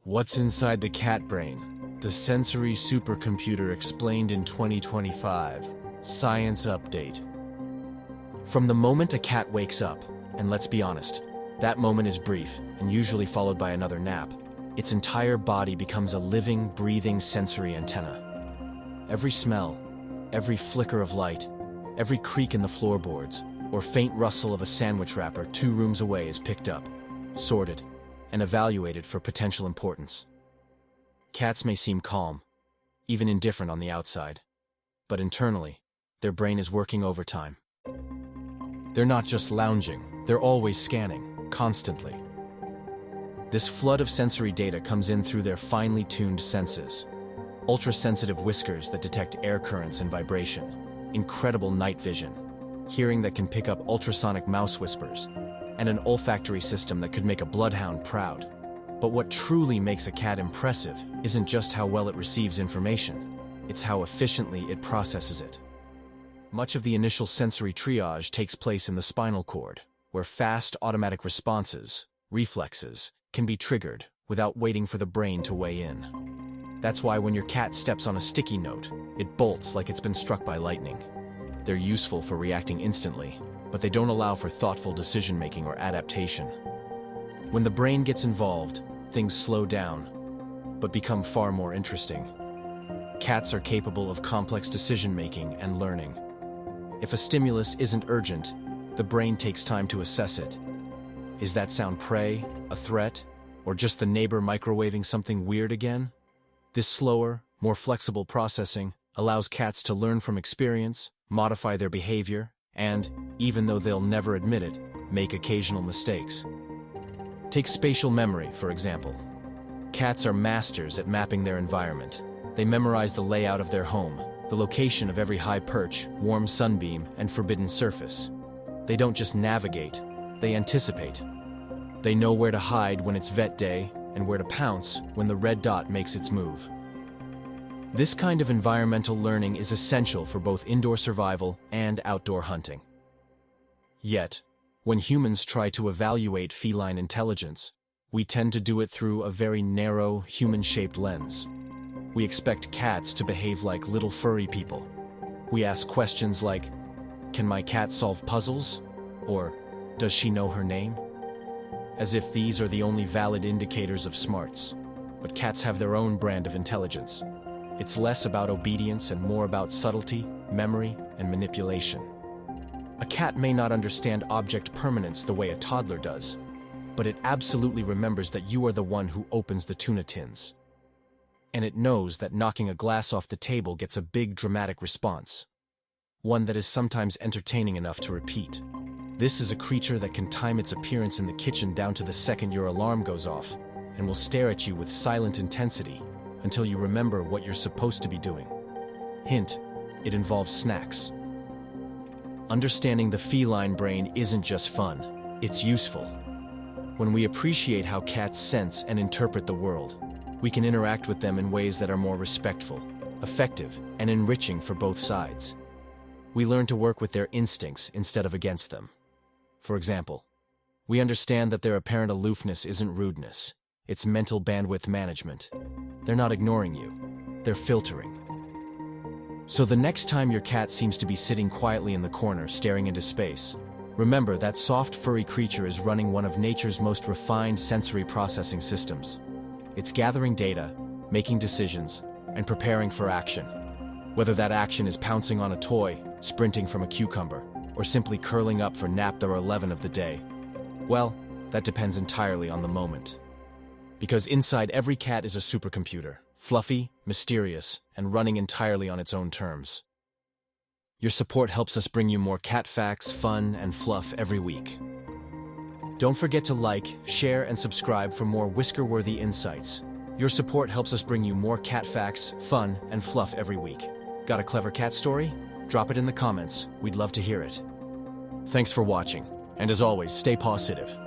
What's inside the cat brain? The sensory supercomputer explained in 2025. Science update. From the moment a cat wakes up, and let's be honest, that moment is brief and usually followed by another nap, its entire body becomes a living, breathing sensory antenna. Every smell, every flicker of light, every creak in the floorboards, or faint rustle of a sandwich wrapper 2 rooms away is picked up, sorted, and evaluated for potential importance. Cats may seem calm, even indifferent on the outside, but internally, their brain is working overtime. They're not just lounging, they're always scanning, constantly. This flood of sensory data comes in through their finely tuned senses. Ultra-sensitive whiskers that detect air currents and vibration, incredible night vision, hearing that can pick up ultrasonic mouse whispers, and an olfactory system that could make a bloodhound proud. But what truly makes a cat impressive isn't just how well it receives information, it's how efficiently it processes it. Much of the initial sensory triage takes place in the spinal cord, where fast automatic responses, reflexes, can be triggered without waiting for the brain to weigh in. That's why when your cat steps on a sticky note, it bolts like it's been struck by lightning. They're useful for reacting instantly, but they don't allow for thoughtful decision-making or adaptation. When the brain gets involved, things slow down, but become far more interesting. Cats are capable of complex decision-making and learning. If a stimulus isn't urgent, the brain takes time to assess it. Is that sound prey, a threat, or just the neighbor microwaving something weird again? This slower, more flexible processing allows cats to learn from experience, modify their behavior, and, even though they'll never admit it, make occasional mistakes. Take spatial memory, for example. Cats are masters at mapping their environment. They memorize the layout of their home, the location of every high perch, warm sunbeam, and forbidden surface. They don't just navigate, they anticipate. They know where to hide when it's vet day and where to pounce when the red dot makes its move. This kind of environmental learning is essential for both indoor survival and outdoor hunting. Yet, when humans try to evaluate feline intelligence, we tend to do it through a very narrow, human-shaped lens. We expect cats to behave like little furry people. We ask questions like, "Can my cat solve puzzles?" Or, "Does she know her name?" As if these are the only valid indicators of smarts. But cats have their own brand of intelligence. It's less about obedience and more about subtlety, memory, and manipulation. A cat may not understand object permanence the way a toddler does, but it absolutely remembers that you are the one who opens the tuna tins. And it knows that knocking a glass off the table gets a big dramatic response, one that is sometimes entertaining enough to repeat. This is a creature that can time its appearance in the kitchen down to the second your alarm goes off, and will stare at you with silent intensity until you remember what you're supposed to be doing. Hint, it involves snacks. Understanding the feline brain isn't just fun, it's useful. When we appreciate how cats sense and interpret the world, we can interact with them in ways that are more respectful, effective, and enriching for both sides. We learn to work with their instincts instead of against them. For example, we understand that their apparent aloofness isn't rudeness, it's mental bandwidth management. They're not ignoring you, they're filtering. So the next time your cat seems to be sitting quietly in the corner staring into space, remember that soft furry creature is running one of nature's most refined sensory processing systems. It's gathering data, making decisions, and preparing for action. Whether that action is pouncing on a toy, sprinting from a cucumber, or simply curling up for nap number 11 of the day, well, that depends entirely on the moment. Because inside every cat is a supercomputer, fluffy, mysterious, and running entirely on its own terms. Your support helps us bring you more cat facts, fun, and fluff every week. Don't forget to like, share, and subscribe for more whisker-worthy insights. Your support helps us bring you more cat facts, fun, and fluff every week. Got a clever cat story? Drop it in the comments. We'd love to hear it. Thanks for watching, and as always, stay paw-sitive.